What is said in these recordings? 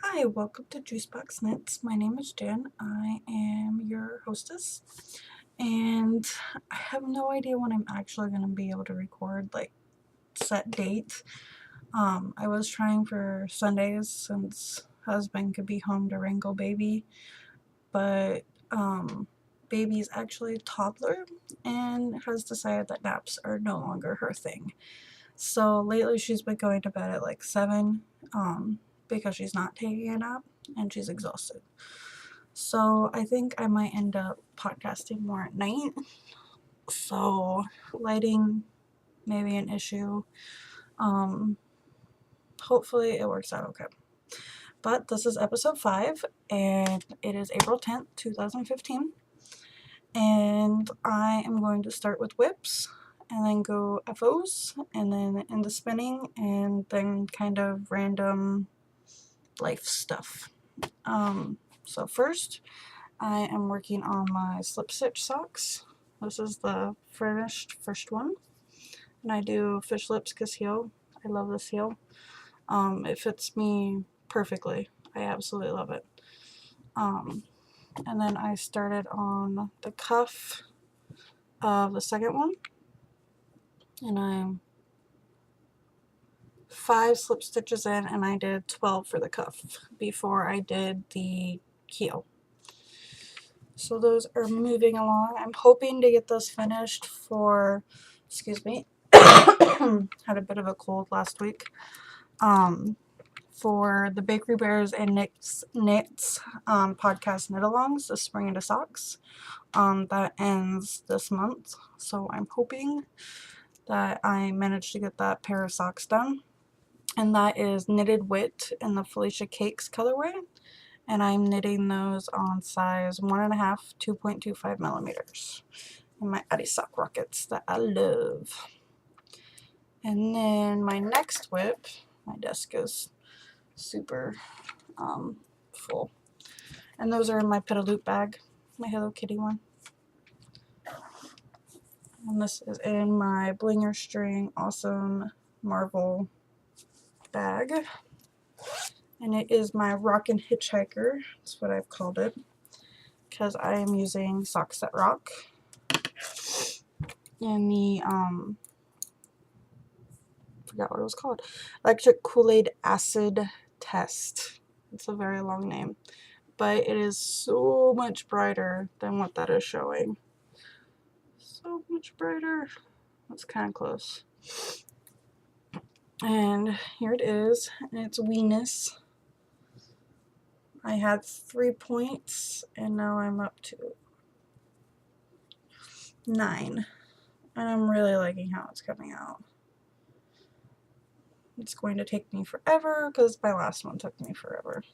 Hi, welcome to Juicebox Knits. My name is Jen. I am your hostess, and I have no idea when I'm actually going to be able to record, set date. I was trying for Sundays since husband could be home to wrangle baby, but baby's actually a toddler and has decided that naps are no longer her thing. So lately she's been going to bed at like 7 because she's not taking a nap and she's exhausted. So I think I might end up podcasting more at night. So lighting may be an issue. Hopefully it works out okay. But this is episode 5 and it is April 10th, 2015. And I am going to start with whips and then go FOs and then into spinning and then kind of random life stuff. So first I am working on my slip stitch socks. This is the finished first one. And I do fish lips kiss heel. I love this heel. It fits me perfectly. I absolutely love it. And then I started on the cuff of the second one. And I'm 5 slip stitches in and I did 12 for the cuff before I did the heel. So those are moving along. I'm hoping to get those finished for, excuse me, had a bit of a cold last week, for the Bakery Bears and Knits podcast knit-alongs, the Spring into Socks. That ends this month, so I'm hoping that I manage to get that pair of socks done. And that is Knitted Wit in the Felicia Cakes colorway. And I'm knitting those on size 1.5, 2.25 millimeters. And my Addy Sock Rockets that I love. And then my next whip, my desk is super full. And those are in my Petaloop bag, my Hello Kitty one. And this is in my Blinger String Awesome Marvel bag. And it is my Rockin' Hitchhiker, that's what I've called it, because I am using Socks That Rock. And the, forgot what it was called, Electric Kool-Aid Acid Test. It's a very long name, but it is so much brighter than what that is showing. So much brighter. That's kind of close. And here it is, and it's Weenus. I had 3 points, and now I'm up to 9. And I'm really liking how it's coming out. It's going to take me forever, because my last one took me forever.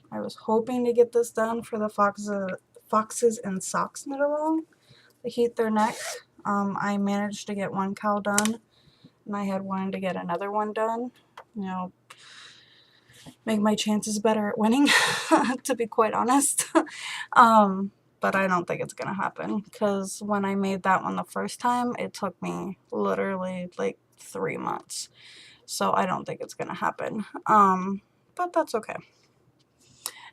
I was hoping to get this done for the Foxes and Socks knit-along. They heat their neck. I managed to get one cowl done, and I had wanted to get another one done. You know, make my chances better at winning, to be quite honest. But I don't think it's gonna happen, because when I made that one the first time, it took me literally like 3 months. So I don't think it's gonna happen. But that's okay.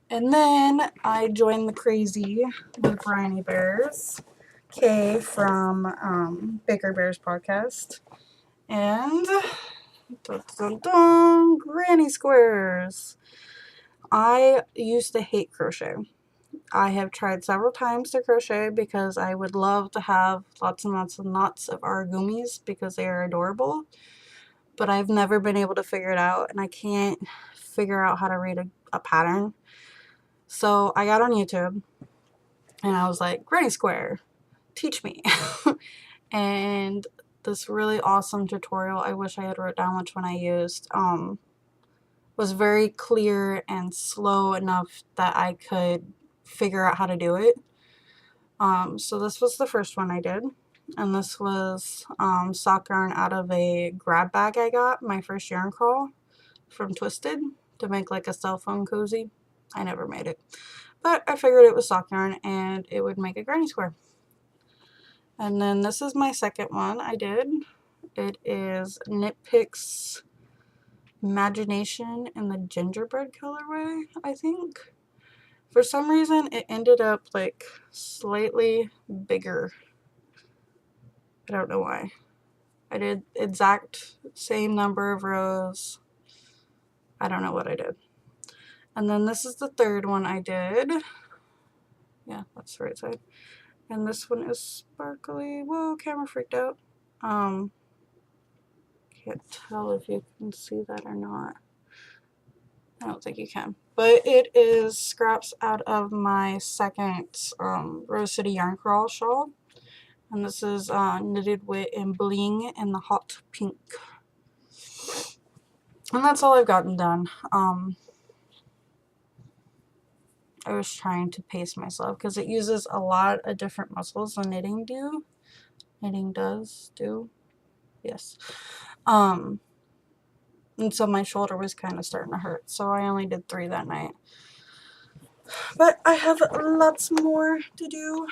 And then I joined the crazy with Bryony Bears, Kay from Baker Bears podcast, and dun, dun, dun, granny squares. I used to hate crochet. I have tried several times to crochet because I would love to have lots and lots and lots of origumis because they are adorable, but I've never been able to figure it out, and I can't figure out how to read a pattern. So I got on YouTube and I was like, Granny Square, teach me. And this really awesome tutorial, I wish I had wrote down which one I used, was very clear and slow enough that I could figure out how to do it. So this was the first one I did, and this was sock yarn out of a grab bag I got my first yarn crawl from Twisted to make like a cell phone cozy. I never made it, but I figured it was sock yarn and it would make a granny square. And then this is my second one I did. It is Knit Picks Imagination in the gingerbread colorway, I think. For some reason, it ended up like slightly bigger. I don't know why. I did exact same number of rows. I don't know what I did. And then this is the third one I did. Yeah, that's the right side. And this one is sparkly. Whoa, camera freaked out. Can't tell if you can see that or not. I don't think you can. But it is scraps out of my second Rose City Yarn Crawl shawl. And this is Knitted Wit and Bling in the hot pink. And that's all I've gotten done. I was trying to pace myself because it uses a lot of different muscles than knitting do. Knitting does do. Yes. And so my shoulder was kind of starting to hurt. So I only did 3 that night. But I have lots more to do.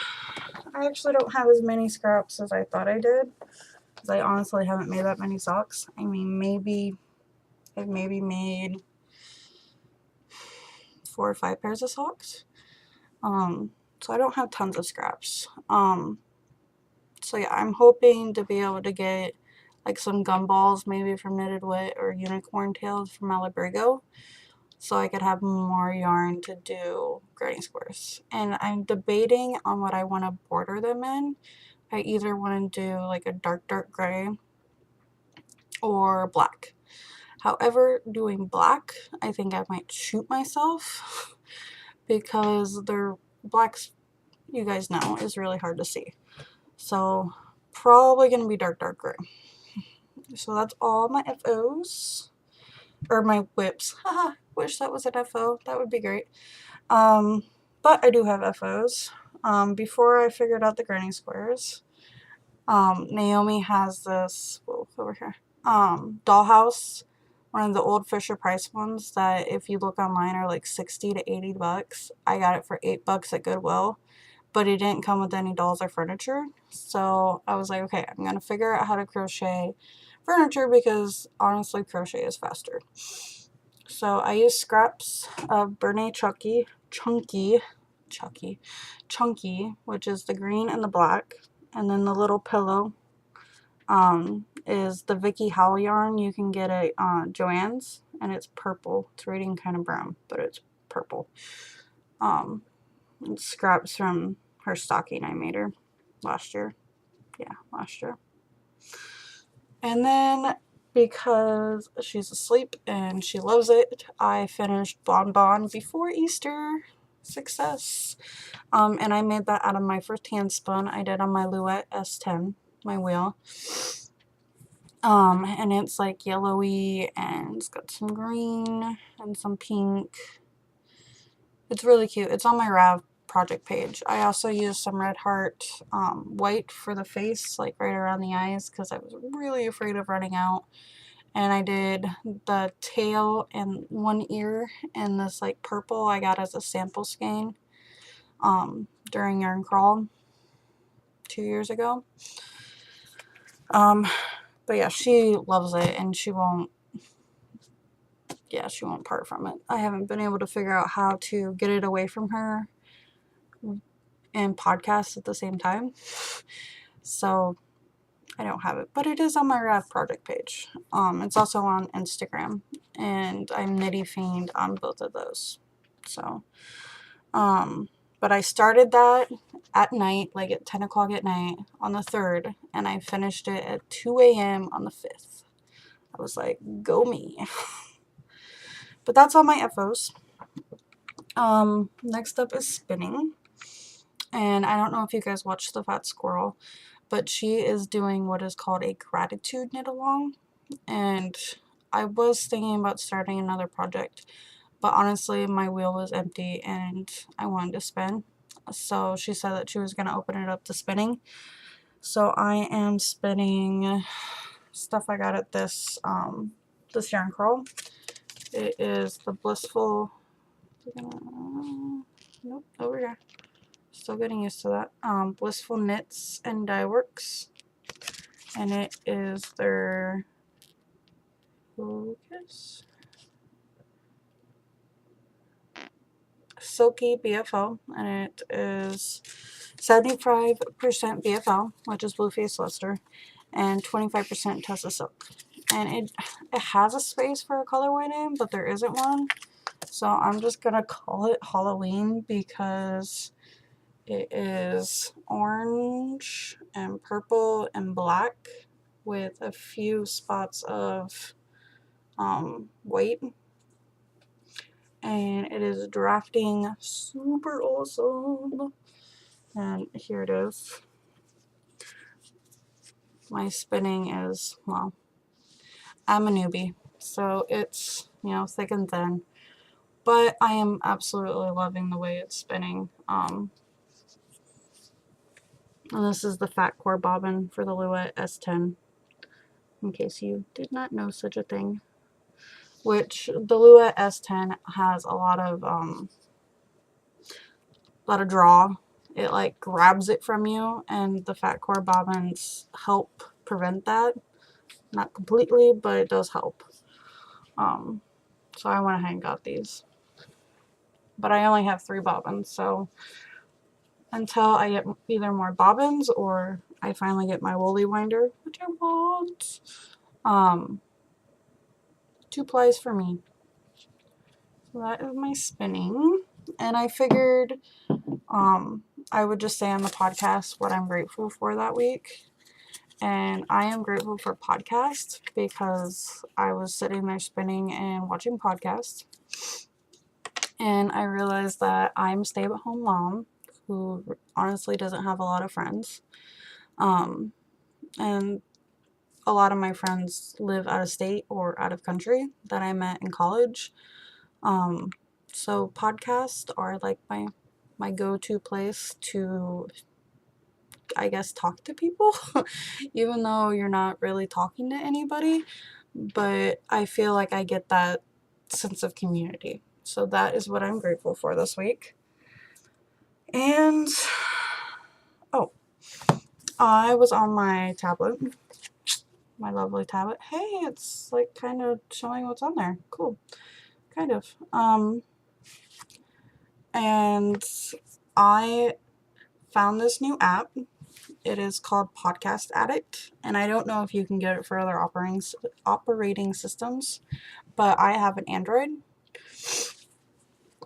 I actually don't have as many scraps as I thought I did. Because I honestly haven't made that many socks. I mean, I've maybe made 4 or 5 pairs of socks. So I don't have tons of scraps. So yeah, I'm hoping to be able to get like some gumballs maybe from Knitted Wit or unicorn tails from Malabrigo, so I could have more yarn to do granny squares. And I'm debating on what I want to border them in. I either want to do like a dark gray or black. However, doing black, I think I might shoot myself because blacks, you guys know, is really hard to see. So probably going to be dark gray. So that's all my FOs. Or my whips. Haha, wish that was an FO. That would be great. But I do have FOs. Before I figured out the granny squares, Naomi has this, whoa, over here, dollhouse, one of the old Fisher Price ones that if you look online are like 60 to 80 bucks. I got it for $8 at Goodwill, but it didn't come with any dolls or furniture. So I was like, okay, I'm going to figure out how to crochet furniture because honestly crochet is faster. So I use scraps of Bernay Chunky, which is the green and the black, and then the little pillow is the Vicky Howell yarn. You can get it Joann's, and it's purple. It's rating kind of brown, but it's purple. It's scraps from her stocking I made her last year. Yeah, last year. And then because she's asleep and she loves it, I finished Bon Bon before Easter. Success. And I made that out of my first hand spun I did on my Louette S10, my wheel. And it's like yellowy and it's got some green and some pink. It's really cute. It's on my Rav project page. I also used some Red Heart white for the face, like right around the eyes, because I was really afraid of running out. And I did the tail and one ear in this like purple I got as a sample skein during Yarn Crawl 2 years ago. But yeah, she loves it and she won't part from it. I haven't been able to figure out how to get it away from her and podcast at the same time. So I don't have it, but it is on my Rav project page. It's also on Instagram, and I'm Knitty Fiend on both of those. So, but I started that at night, like at 10 o'clock at night on the 3rd, and I finished it at 2 a.m. on the 5th. I was like, go me. But that's all my FOs. Next up is spinning. And I don't know if you guys watched The Fat Squirrel, but she is doing what is called a gratitude knit along. And I was thinking about starting another project, but honestly my wheel was empty and I wanted to spin. So she said that she was going to open it up to spinning. So I am spinning stuff I got at this Yarn Crawl. It is the Blissful, nope, over here. Still getting used to that. Blissful Knits and Dye Works. And it is their Focus. Silky BFL, and it is 75% BFL, which is Blueface Luster, and 25% Tessa Silk. And it has a space for a colorway name, but there isn't one. So I'm just gonna call it Halloween because it is orange and purple and black with a few spots of white. And it is drafting super awesome. And here it is. My spinning is, well, I'm a newbie, so it's, thick and thin. But I am absolutely loving the way it's spinning. And this is the fat core bobbin for the Louet S10, in case you did not know such a thing. Which the Louet S10 has a lot of draw. It like grabs it from you, and the fat core bobbins help prevent that. Not completely, but it does help. So I went ahead and got these. But I only have 3 bobbins, so until I get either more bobbins or I finally get my woolly winder, which I want, 2 plies for me. So that is my spinning. And I figured I would just say on the podcast what I'm grateful for that week. And I am grateful for podcasts because I was sitting there spinning and watching podcasts. And I realized that I'm a stay-at-home mom who honestly doesn't have a lot of friends. And a lot of my friends live out of state or out of country that I met in college. So podcasts are like my go-to place to, I guess, talk to people, even though you're not really talking to anybody. But I feel like I get that sense of community. So that is what I'm grateful for this week. And, oh, I was on my tablet, my lovely tablet. Hey, it's like kind of showing what's on there. Cool. Kind of. And I found this new app. It is called Podcast Addict, and I don't know if you can get it for other operating systems, but I have an Android,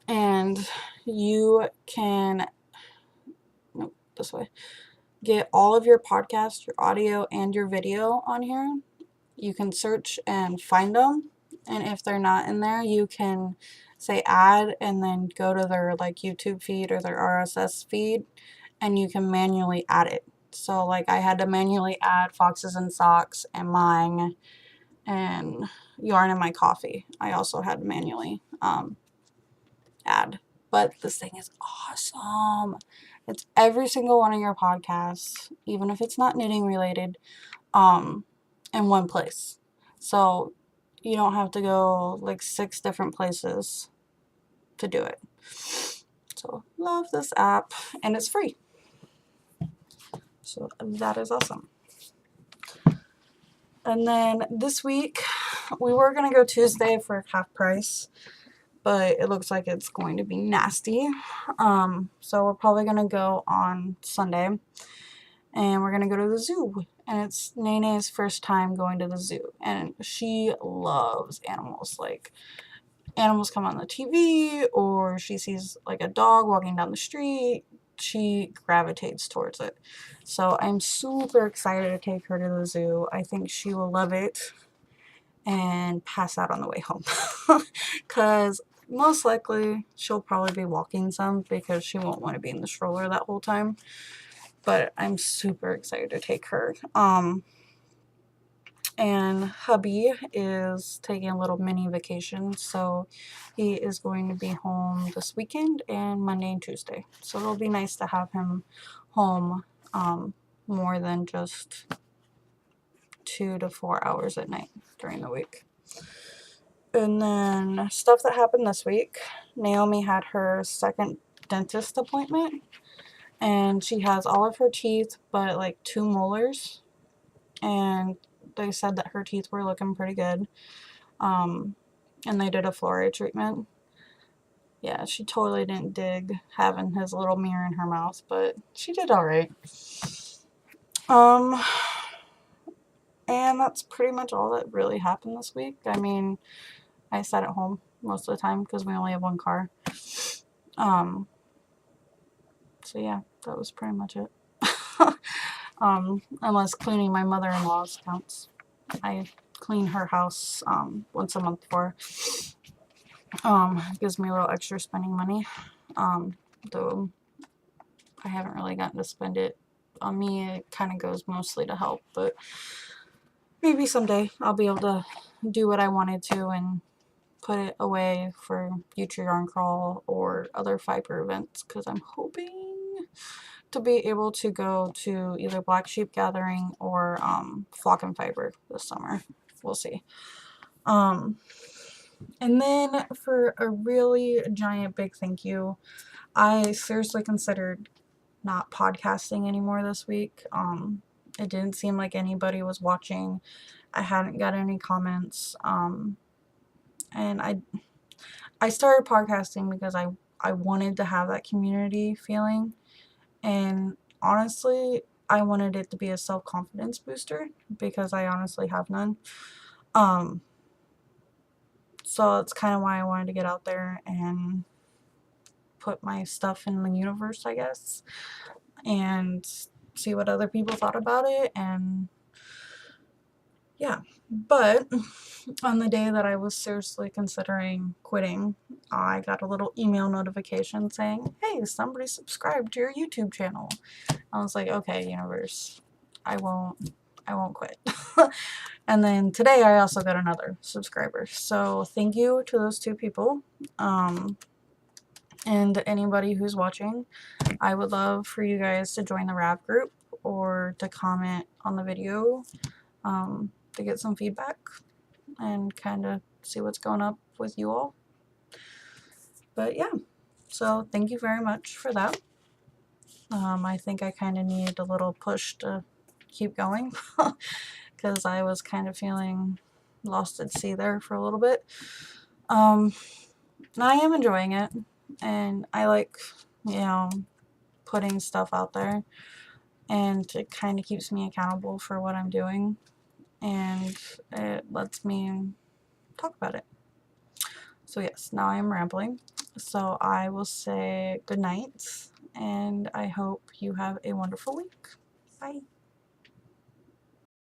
and you can, nope, this way, get all of your podcasts, your audio, and your video on here. You can search and find them, and if they're not in there, you can say add and then go to their like YouTube feed or their RSS feed, and you can manually add it. So like I had to manually add Foxes and Socks and mine and Yarn in My Coffee. I also had to manually add. But this thing is awesome. It's every single one of your podcasts, even if it's not knitting related, in one place. So you don't have to go like 6 different places to do it. So love this app, and it's free. So that is awesome. And then this week, we were going to go Tuesday for half price, but it looks like it's going to be nasty. So we're probably going to go on Sunday, and we're going to go to the zoo. And it's Nene's first time going to the zoo, and she loves animals. Like, animals come on the TV, or she sees like a dog walking down the street, she gravitates towards it. So I'm super excited to take her to the zoo. I think she will love it and pass out on the way home. Because most likely she'll probably be walking some because she won't want to be in the stroller that whole time. But I'm super excited to take her. And hubby is taking a little mini vacation, so he is going to be home this weekend and Monday and Tuesday. So it'll be nice to have him home more than just 2 to 4 hours at night during the week. And then stuff that happened this week. Naomi had her second dentist appointment, and she has all of her teeth but like 2 molars, and they said that her teeth were looking pretty good. And they did a fluoride treatment. Yeah, she totally didn't dig having his little mirror in her mouth, but she did alright. And that's pretty much all that really happened this week. I mean, I sat at home most of the time because we only have one car. So yeah, that was pretty much it. Unless cleaning my mother-in-law's counts. I clean her house once a month for gives me a little extra spending money. Though I haven't really gotten to spend it on me. It kind of goes mostly to help, but maybe someday I'll be able to do what I wanted to and put it away for future yarn crawl or other fiber events, because I'm hoping to be able to go to either Black Sheep Gathering or Flock and Fiber this summer. We'll see. And then for a really giant big thank you, I seriously considered not podcasting anymore this week. It didn't seem like anybody was watching. I hadn't got any comments. And I started podcasting because I wanted to have that community feeling. And honestly, I wanted it to be a self-confidence booster because I honestly have none. So that's kind of why I wanted to get out there and put my stuff in the universe, I guess, and see what other people thought about it. And yeah, but on the day that I was seriously considering quitting, I got a little email notification saying, hey, somebody subscribed to your YouTube channel. I was like, okay, universe, I won't quit. And then today I also got another subscriber. So thank you to those two people. And anybody who's watching, I would love for you guys to join the Rav group or to comment on the video to get some feedback and kind of see what's going up with you all. But yeah, so thank you very much for that. I think I kind of needed a little push to keep going because I was kind of feeling lost at sea there for a little bit. I am enjoying it, and I like, putting stuff out there, and it kind of keeps me accountable for what I'm doing, and it lets me talk about it. So yes, now I am rambling. So I will say good night, and I hope you have a wonderful week. Bye.